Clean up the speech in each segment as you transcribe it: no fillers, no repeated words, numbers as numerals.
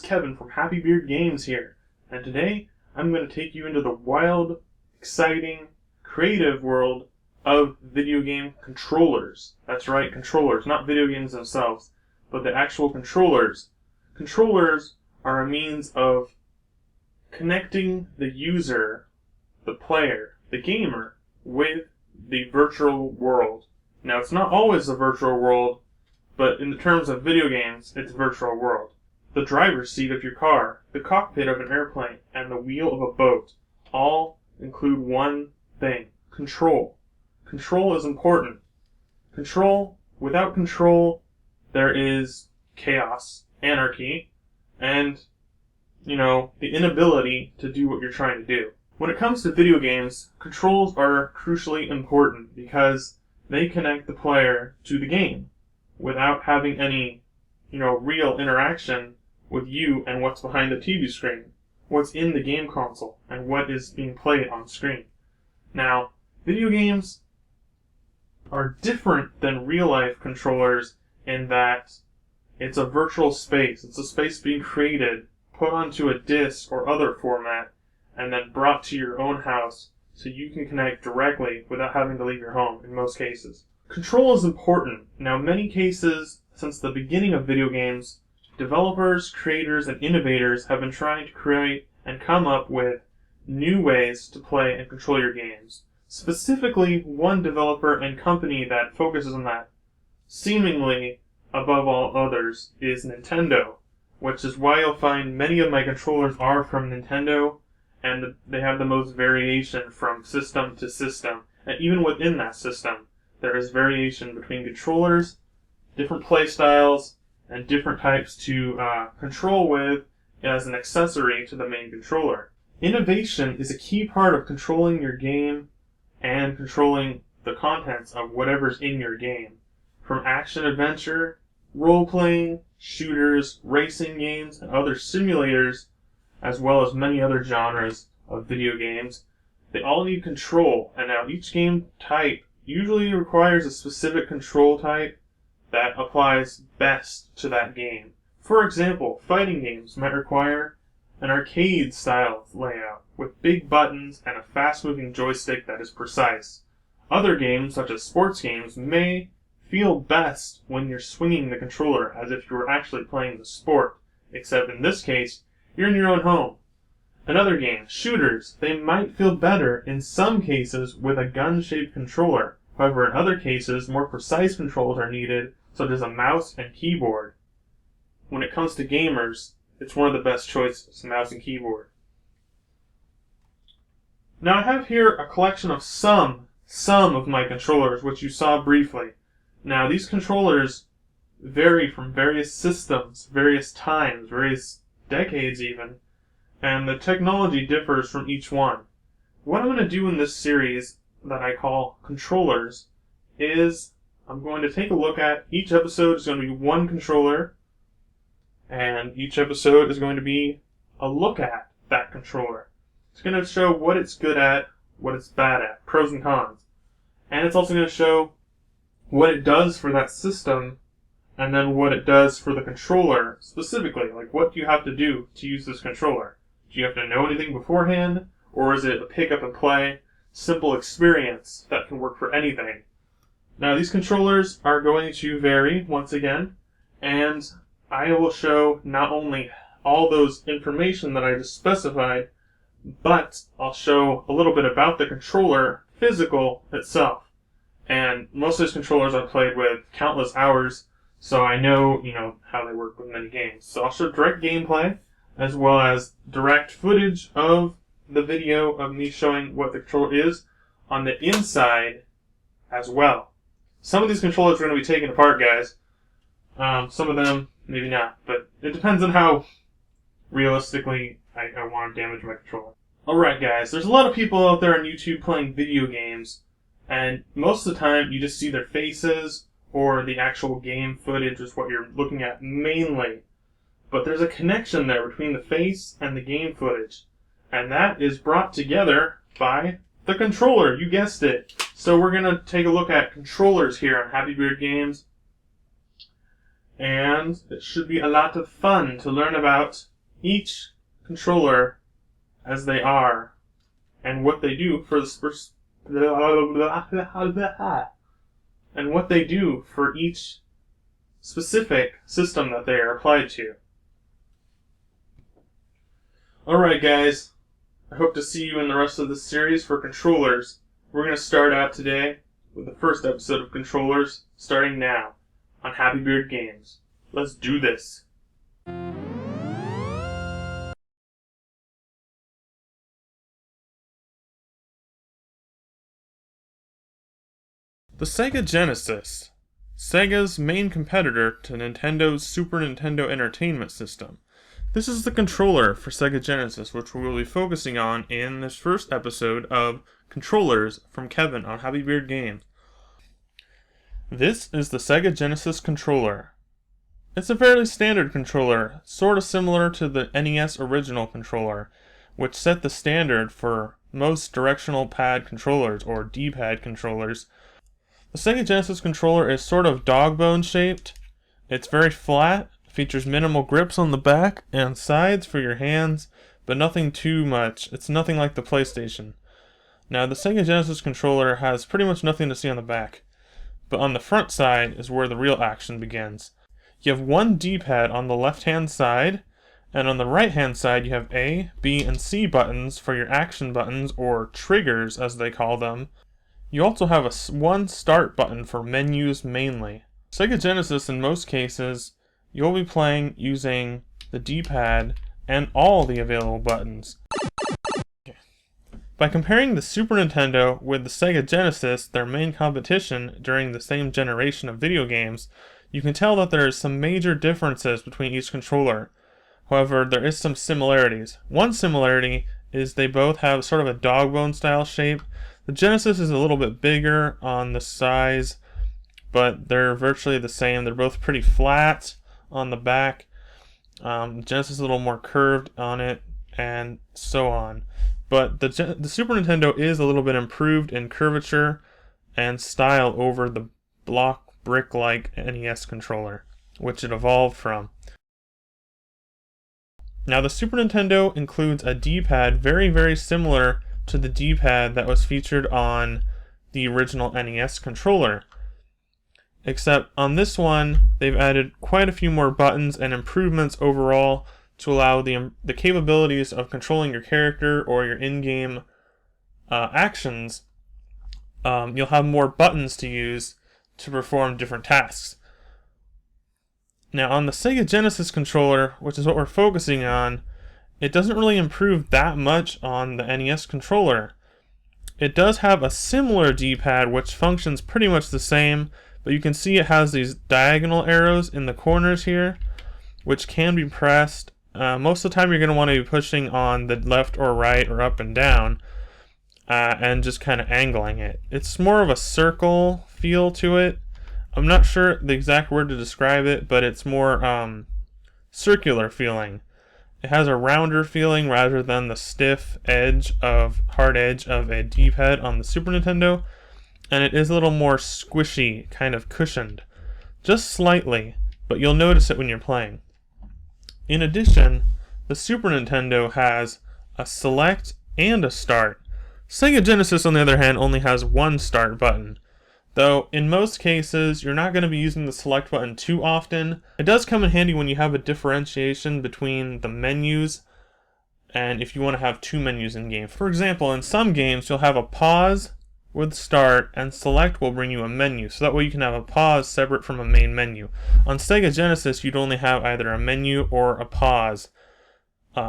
Kevin from Happy Beard Games here, and today I'm going to take you into the wild, exciting, creative world of video game controllers. That's right, controllers, not video games themselves, but the actual controllers. Controllers are a means of connecting the user, the player, the gamer, with the virtual world. Now, it's not always the virtual world, but in the terms of video games, it's virtual world. The driver's seat of your car, the cockpit of an airplane, and the wheel of a boat all include one thing: control. Control is important. Without control, there is chaos, anarchy, and, the inability to do what you're trying to do. When it comes to video games, controls are crucially important because they connect the player to the game without having any, real interaction with you and what's behind the TV screen, what's in the game console, and what is being played on screen. Now, video games are different than real-life controllers in that it's a virtual space. It's a space being created, put onto a disc or other format, and then brought to your own house so you can connect directly without having to leave your home in most cases. Control is important. Now, in many cases, since the beginning of video games, developers, creators, and innovators have been trying to create and come up with new ways to play and control your games. Specifically, one developer and company that focuses on that, seemingly above all others, is Nintendo, which is why you'll find many of my controllers are from Nintendo, and they have the most variation from system to system. And even within that system, there is variation between controllers, different play styles, and different types to control with as an accessory to the main controller. Innovation is a key part of controlling your game and controlling the contents of whatever's in your game. From action-adventure, role-playing, shooters, racing games, and other simulators, as well as many other genres of video games, they all need control. And now each game type usually requires a specific control type that applies best to that game. For example, fighting games might require an arcade-style layout with big buttons and a fast-moving joystick that is precise. Other games, such as sports games, may feel best when you're swinging the controller as if you were actually playing the sport, except in this case, you're in your own home. Another game, shooters, they might feel better in some cases with a gun-shaped controller. However, in other cases, more precise controls are needed, such as a mouse and keyboard. When it comes to gamers, it's one of the best choices, mouse and keyboard. Now I have here a collection of some of my controllers, which you saw briefly. Now these controllers vary from various systems, various times, various decades even, and the technology differs from each one. What I'm going to do in this series that I call controllers is I'm going to take a look at each episode is going to be one controller, and each episode is going to be a look at that controller. It's going to show what it's good at, what it's bad at, pros and cons. And it's also going to show what it does for that system, and then what it does for the controller specifically. Like, what do you have to do to use this controller? Do you have to know anything beforehand, or is it a pick up and play, simple experience that can work for anything? Now, these controllers are going to vary, once again, and I will show not only all those information that I just specified, but I'll show a little bit about the controller physical itself. And most of these controllers I've played with countless hours, so I know, how they work with many games. So I'll show direct gameplay, as well as direct footage of the video of me showing what the controller is on the inside as well. Some of these controllers are going to be taken apart, guys. Some of them, maybe not, but it depends on how realistically I want to damage my controller. Alright guys, there's a lot of people out there on YouTube playing video games, and most of the time you just see their faces, or the actual game footage is what you're looking at mainly. But there's a connection there between the face and the game footage, and that is brought together by the controller, you guessed it. So we're going to take a look at controllers here on Happy Beard Games, and it should be a lot of fun to learn about each controller as they are and what they do for each specific system that they are applied to. Alright guys, I hope to see you in the rest of this series for controllers. We're going to start out today with the first episode of controllers, starting now on Happy Beard Games. Let's do this! The SEGA Genesis, Sega's main competitor to Nintendo's Super Nintendo Entertainment System. This is the controller for SEGA Genesis, which we will be focusing on in this first episode of Controllers from Kevin on Happy Beard Games. This is the SEGA Genesis controller. It's a fairly standard controller, sort of similar to the NES original controller, which set the standard for most directional pad controllers, or D-pad controllers. The SEGA Genesis controller is sort of dog bone shaped. It's very flat, features minimal grips on the back and sides for your hands, but nothing too much. It's nothing like the PlayStation. Now, the SEGA Genesis controller has pretty much nothing to see on the back, but on the front side is where the real action begins. You have one D-pad on the left-hand side, and on the right-hand side you have A, B, and C buttons for your action buttons, or triggers as they call them. You also have one start button for menus mainly. SEGA Genesis, in most cases, you'll be playing using the D-pad and all the available buttons. By comparing the Super Nintendo with the SEGA Genesis, their main competition during the same generation of video games, you can tell that there are some major differences between each controller. However, there is some similarities. One similarity is they both have sort of a dog bone style shape. The Genesis is a little bit bigger on the size, but they're virtually the same. They're both pretty flat on the back. The Genesis is a little more curved on it, and so on. But the Super Nintendo is a little bit improved in curvature and style over the block brick-like NES controller, which it evolved from. Now, the Super Nintendo includes a D-pad very, very similar to the D-pad that was featured on the original NES controller. Except on this one, they've added quite a few more buttons and improvements overall to allow the capabilities of controlling your character or your in-game actions. You'll have more buttons to use to perform different tasks. Now, on the SEGA Genesis controller, which is what we're focusing on, it doesn't really improve that much on the NES controller. It does have a similar D-pad which functions pretty much the same, but you can see it has these diagonal arrows in the corners here, which can be pressed. Most of the time you're going to want to be pushing on the left or right or up and down, and just kind of angling it. It's more of a circle feel to it. I'm not sure the exact word to describe it, but it's more circular feeling. It has a rounder feeling rather than the stiff hard edge of a D-pad on the Super Nintendo, and it is a little more squishy, kind of cushioned. Just slightly, but you'll notice it when you're playing. In addition, the Super Nintendo has a select and a start. SEGA Genesis, on the other hand, only has one start button. Though, in most cases, you're not going to be using the select button too often. It does come in handy when you have a differentiation between the menus, and if you want to have two menus in game. For example, in some games, you'll have a pause with start, and select will bring you a menu, so that way you can have a pause separate from a main menu. On SEGA Genesis, you'd only have either a menu or a pause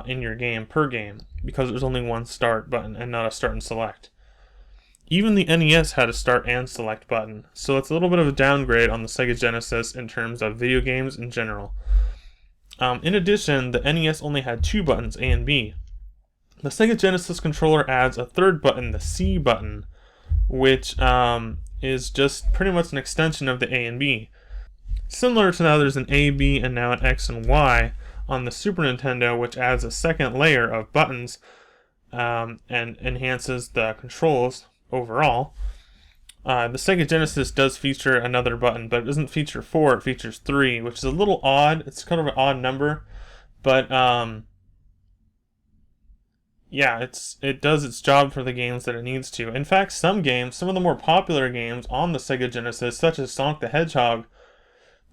in your game per game, because there's only one start button and not a start and select. Even the NES had a start and select button, so it's a little bit of a downgrade on the SEGA Genesis in terms of video games in general. In addition, the NES only had two buttons, A and B. The SEGA Genesis controller adds a third button, the C button, which is just pretty much an extension of the A and B. Similar to how there's an A, B, and now an X and Y on the Super Nintendo, which adds a second layer of buttons and enhances the controls overall. The SEGA Genesis does feature another button, but it doesn't feature 4, it features 3, which is a little odd. It's kind of an odd number, but yeah, it does its job for the games that it needs to. In fact, some games, some of the more popular games on the Sega Genesis, such as Sonic the Hedgehog,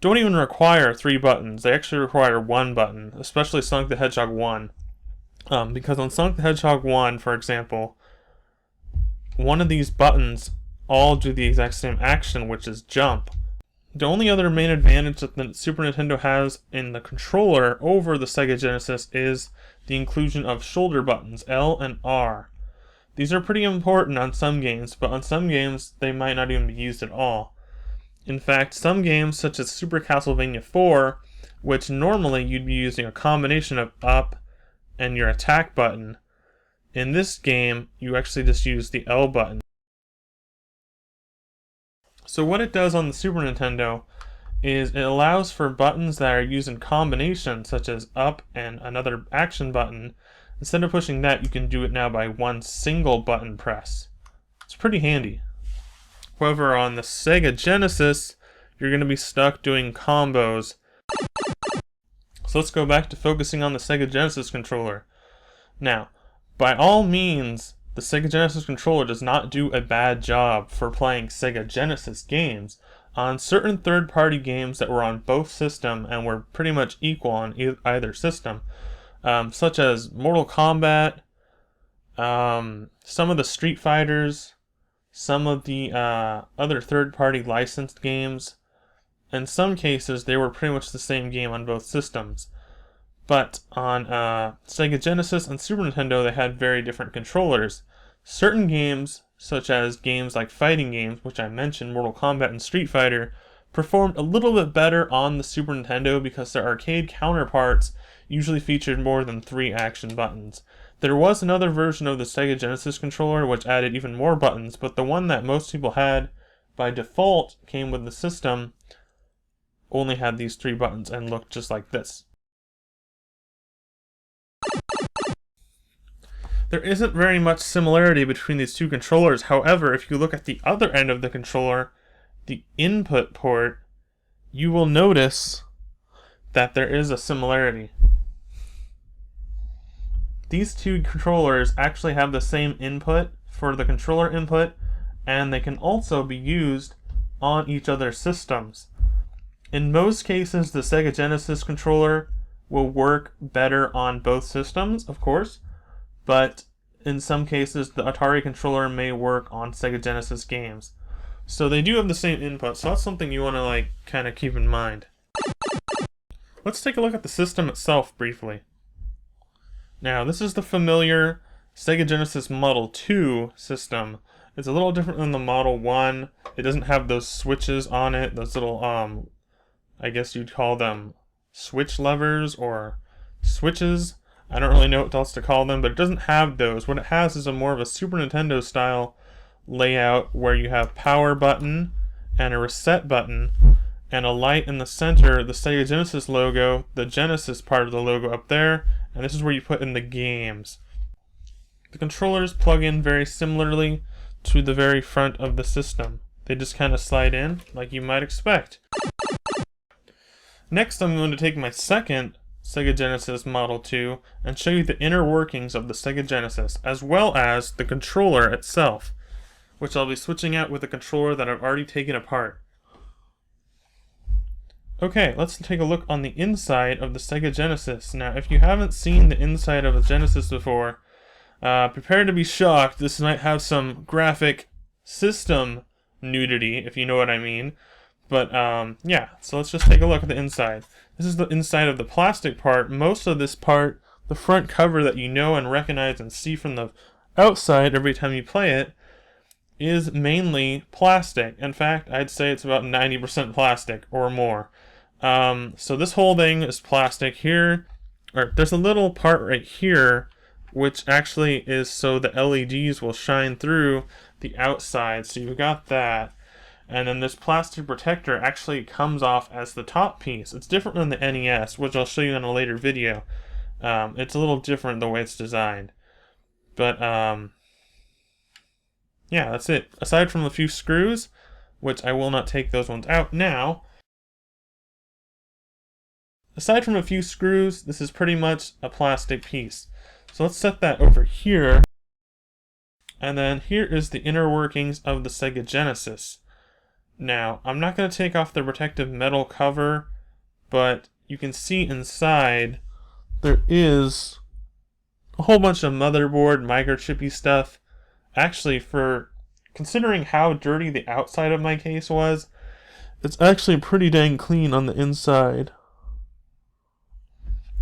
don't even require 3 buttons. They actually require 1 button, especially Sonic the Hedgehog 1. Because on Sonic the Hedgehog 1, for example, one of these buttons all do the exact same action, which is jump. The only other main advantage that the Super Nintendo has in the controller over the Sega Genesis is the inclusion of shoulder buttons, L and R. These are pretty important on some games, but on some games they might not even be used at all. In fact, some games such as Super Castlevania 4, which normally you'd be using a combination of up and your attack button, in this game you actually just use the L button. So what it does on the Super Nintendo is it allows for buttons that are used in combination, such as up and another action button. Instead of pushing that, you can do it now by one single button press. It's pretty handy. However, on the Sega Genesis, you're going to be stuck doing combos. So let's go back to focusing on the Sega Genesis controller. Now, by all means, the Sega Genesis controller does not do a bad job for playing Sega Genesis games. On certain third-party games that were on both systems and were pretty much equal on either system, such as Mortal Kombat, some of the Street Fighters, some of the other third-party licensed games. In some cases, they were pretty much the same game on both systems. But on Sega Genesis and Super Nintendo, they had very different controllers. Certain games, such as games like fighting games, which I mentioned, Mortal Kombat and Street Fighter, performed a little bit better on the Super Nintendo because their arcade counterparts usually featured more than 3 action buttons. There was another version of the Sega Genesis controller which added even more buttons, but the one that most people had by default came with the system only had these 3 buttons and looked just like this. There isn't very much similarity between these two controllers. However, if you look at the other end of the controller, the input port, you will notice that there is a similarity. These two controllers actually have the same input for the controller input, and they can also be used on each other's systems. In most cases, the Sega Genesis controller will work better on both systems, of course, but in some cases the Atari controller may work on Sega Genesis games. So they do have the same input, so that's something you want to kind of keep in mind. Let's take a look at the system itself briefly. Now, this is the familiar Sega Genesis Model 2 system. It's a little different than the Model 1. It doesn't have those switches on it, those little, I guess you'd call them switch levers or switches. I don't really know what else to call them, but it doesn't have those. What it has is a more of a Super Nintendo style layout where you have power button and a reset button and a light in the center, the Sega Genesis logo, the Genesis part of the logo up there, and this is where you put in the games. The controllers plug in very similarly to the very front of the system. They just kind of slide in like you might expect. Next, I'm going to take my second Sega Genesis Model 2 and show you the inner workings of the Sega Genesis, as well as the controller itself, which I'll be switching out with a controller that I've already taken apart. Okay, let's take a look on the inside of the Sega Genesis. Now, if you haven't seen the inside of a Genesis before, prepare to be shocked. This might have some graphic system nudity, if you know what I mean. But, yeah, so let's just take a look at the inside. This is the inside of the plastic part. Most of this part, the front cover that you know and recognize and see from the outside every time you play it, is mainly plastic. In fact, I'd say it's about 90% plastic or more. So this whole thing is plastic here. Or there's a little part right here which actually is so the LEDs will shine through the outside. So you've got that. And then this plastic protector actually comes off as the top piece. It's different than the NES, which I'll show you in a later video. It's a little different the way it's designed. But, yeah, that's it. Aside from a few screws, which I will not take those ones out now. Aside from a few screws, this is pretty much a plastic piece. So let's set that over here. And then here is the inner workings of the SEGA Genesis. Now, I'm not going to take off the protective metal cover, but you can see inside there is a whole bunch of motherboard, microchippy stuff. Actually, for considering how dirty the outside of my case was, it's actually pretty dang clean on the inside.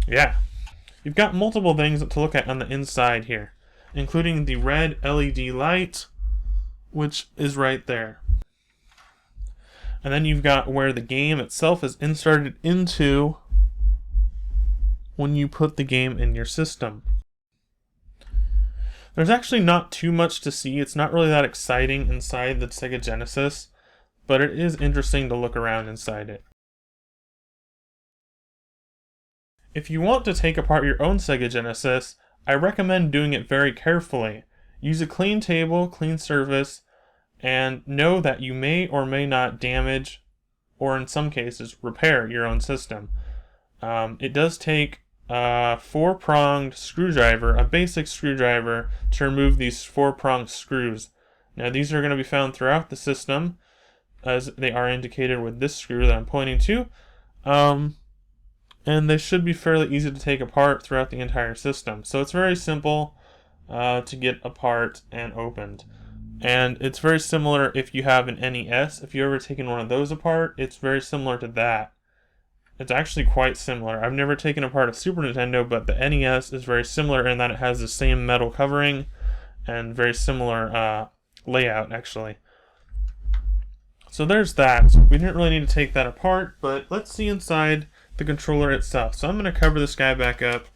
Yeah, you've got multiple things to look at on the inside here, including the red LED light, which is right there. And then you've got where the game itself is inserted into when you put the game in your system. There's actually not too much to see. It's not really that exciting inside the SEGA Genesis, but it is interesting to look around inside it. If you want to take apart your own SEGA Genesis, I recommend doing it very carefully. Use a clean table, clean surface, and know that you may or may not damage, or in some cases, repair your own system. It does take a 4-pronged screwdriver, a basic screwdriver, to remove these 4-pronged screws. Now these are going to be found throughout the system, as they are indicated with this screw that I'm pointing to. And they should be fairly easy to take apart throughout the entire system. So it's very simple to get apart and opened. And it's very similar if you have an NES. If you've ever taken one of those apart, it's very similar to that. It's actually quite similar. I've never taken apart a Super Nintendo, but the NES is very similar in that it has the same metal covering and very similar layout, actually. So there's that. We didn't really need to take that apart, but let's see inside the controller itself. So I'm going to cover this guy back up.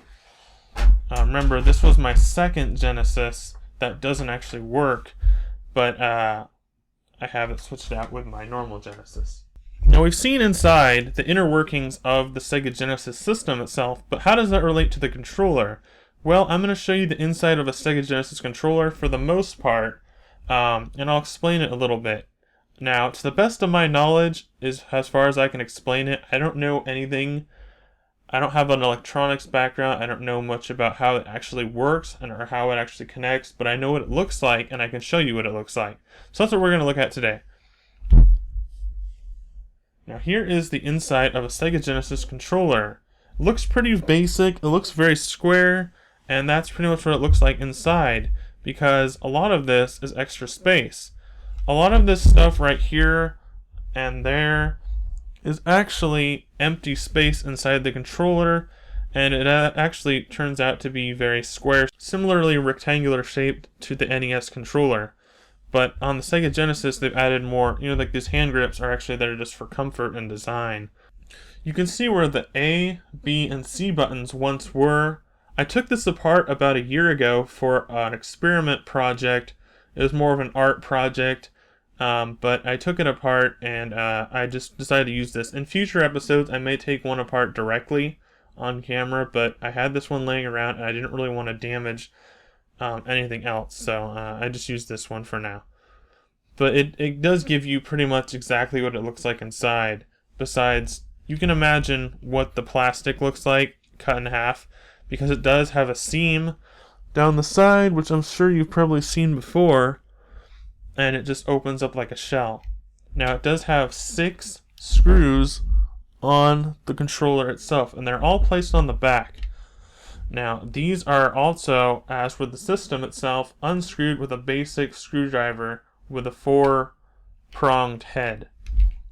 Remember, this was my second Genesis that doesn't actually work, but I have it switched out with my normal Genesis. Now we've seen inside the inner workings of the SEGA Genesis system itself, but how does that relate to the controller? Well, I'm going to show you the inside of a SEGA Genesis controller for the most part, and I'll explain it a little bit. Now, to the best of my knowledge, as far as I can explain it, I don't know anything. I don't have an electronics background. I don't know much about how it actually works or how it actually connects, but I know what it looks like, and I can show you what it looks like. So that's what we're going to look at today. Now here is the inside of a SEGA Genesis controller. It looks pretty basic, it looks very square, and that's pretty much what it looks like inside, because a lot of this is extra space. A lot of this stuff right here and there is actually empty space inside the controller, and it actually turns out to be very square, similarly rectangular shaped to the NES controller. But on the SEGA Genesis, they've added more, like these hand grips are actually there just for comfort and design. You can see where the A, B, and C buttons once were. I took this apart about a year ago for an experiment project. It was more of an art project, but I took it apart and I just decided to use this. In future episodes, I may take one apart directly on camera, but I had this one laying around and I didn't really want to damage anything else, so I just used this one for now. But it does give you pretty much exactly what it looks like inside. Besides, you can imagine what the plastic looks like cut in half, because it does have a seam down the side, which I'm sure you've probably seen before, and it just opens up like a shell. Now it does have 6 screws on the controller itself, and they're all placed on the back. Now, these are also, as with the system itself, unscrewed with a basic screwdriver with a 4-pronged head.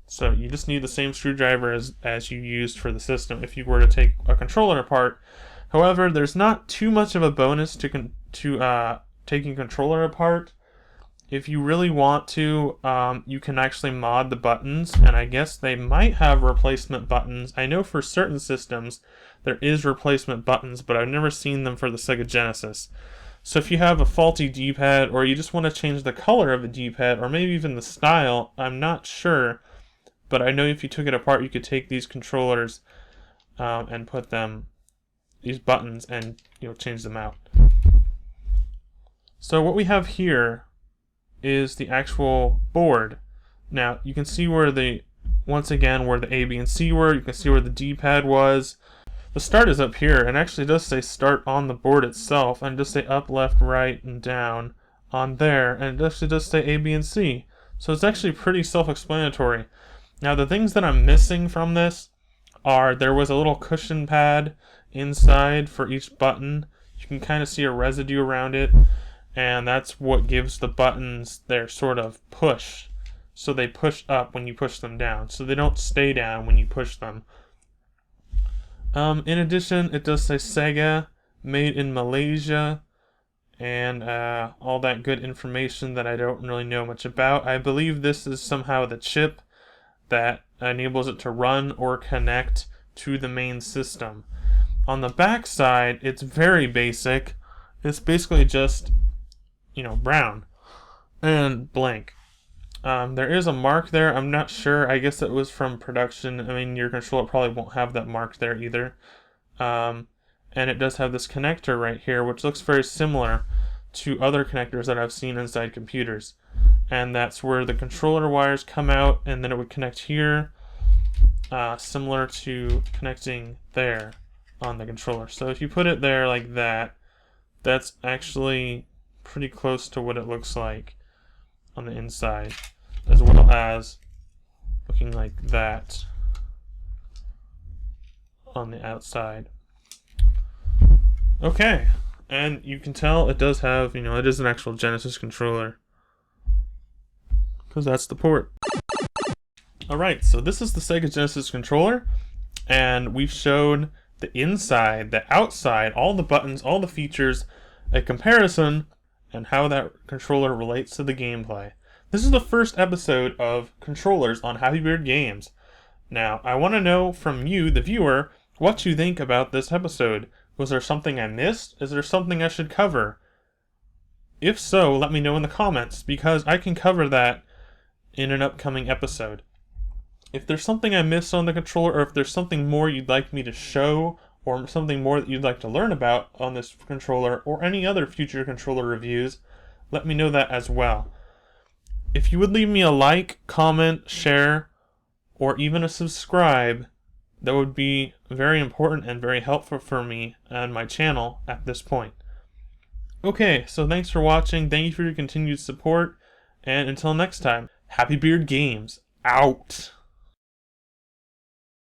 So you just need the same screwdriver as you used for the system if you were to take a controller apart. However, there's not too much of a bonus to taking a controller apart. If you really want to, you can actually mod the buttons, and I guess they might have replacement buttons. I know for certain systems there is replacement buttons, but I've never seen them for the SEGA Genesis. So if you have a faulty D-pad, or you just want to change the color of a D-pad, or maybe even the style, I'm not sure, but I know if you took it apart, you could take these controllers and put these buttons, and change them out. So what we have here is the actual board. Now you can see where once again where the A, B, and C were. You can see where the D-pad was. The start is up here, and actually does say start on the board itself, and it does say up, left, right, and down on there, and it actually does say A, B, and C. So it's actually pretty self-explanatory. Now the things that I'm missing from this are there was a little cushion pad inside for each button. You can kind of see a residue around it, and that's what gives the buttons their sort of push. So they push up when you push them down, so they don't stay down when you push them. In addition, it does say SEGA, made in Malaysia, and all that good information that I don't really know much about. I believe this is somehow the chip that enables it to run or connect to the main system. On the back side, it's very basic. It's basically just, brown and blank. There is a mark there. I'm not sure. I guess it was from production. I mean, your controller probably won't have that mark there either. And it does have this connector right here, which looks very similar to other connectors that I've seen inside computers. And that's where the controller wires come out, and then it would connect here, similar to connecting there on the controller. So if you put it there like that, that's actually pretty close to what it looks like on the inside, as well as looking like that on the outside. Okay, and you can tell it does have, it is an actual Genesis controller, because that's the port. Alright, so this is the SEGA Genesis controller, and we've showed the inside, the outside, all the buttons, all the features, a comparison, and how that controller relates to the gameplay. This is the first episode of Controllers on Happy Beard Games. Now, I want to know from you, the viewer, what you think about this episode. Was there something I missed? Is there something I should cover? If so, let me know in the comments, because I can cover that in an upcoming episode. If there's something I missed on the controller, or if there's something more you'd like me to show, or something more that you'd like to learn about on this controller, or any other future controller reviews, let me know that as well. If you would leave me a like, comment, share, or even a subscribe, that would be very important and very helpful for me and my channel at this point. Okay, so thanks for watching, thank you for your continued support, and until next time, Happy Beard Games, out!